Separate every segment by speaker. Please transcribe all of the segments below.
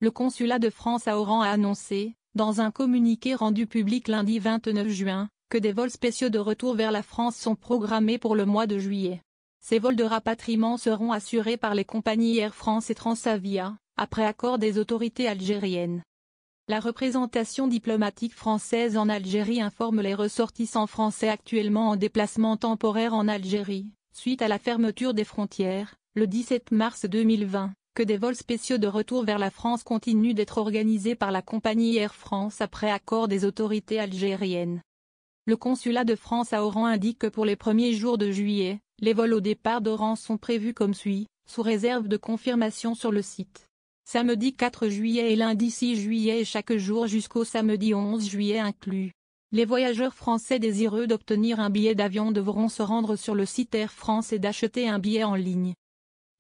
Speaker 1: Le consulat de France à Oran a annoncé, dans un communiqué rendu public lundi 29 juin, que des vols spéciaux de retour vers la France sont programmés pour le mois de juillet. Ces vols de rapatriement seront assurés par les compagnies Air France et Transavia, après accord des autorités algériennes. La représentation diplomatique française en Algérie informe les ressortissants français actuellement en déplacement temporaire en Algérie, suite à la fermeture des frontières, le 17 mars 2020, que des vols spéciaux de retour vers la France continuent d'être organisés par la compagnie Air France après accord des autorités algériennes. Le consulat de France à Oran indique que pour les premiers jours de juillet, les vols au départ d'Oran sont prévus comme suit, sous réserve de confirmation sur le site. Samedi 4 juillet et lundi 6 juillet et chaque jour jusqu'au samedi 11 juillet inclus. Les voyageurs français désireux d'obtenir un billet d'avion devront se rendre sur le site Air France et d'acheter un billet en ligne.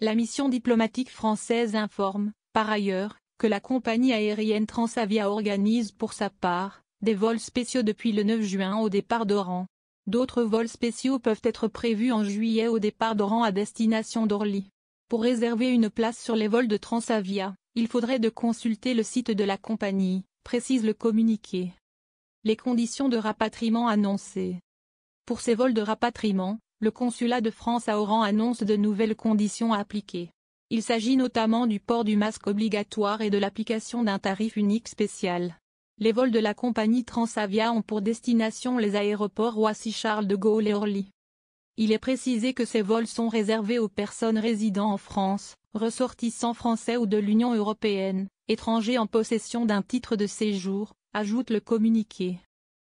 Speaker 1: La mission diplomatique française informe, par ailleurs, que la compagnie aérienne Transavia organise pour sa part des vols spéciaux depuis le 9 juin au départ d'Oran. D'autres vols spéciaux peuvent être prévus en juillet au départ d'Oran à destination d'Orly. Pour réserver une place sur les vols de Transavia, il faudrait de consulter le site de la compagnie, précise le communiqué. Les conditions de rapatriement annoncées. Pour ces vols de rapatriement, le consulat de France à Oran annonce de nouvelles conditions à appliquer. Il s'agit notamment du port du masque obligatoire et de l'application d'un tarif unique spécial. Les vols de la compagnie Transavia ont pour destination les aéroports Roissy-Charles de Gaulle et Orly. Il est précisé que ces vols sont réservés aux personnes résidant en France, ressortissants français ou de l'Union européenne, étrangers en possession d'un titre de séjour, ajoute le communiqué.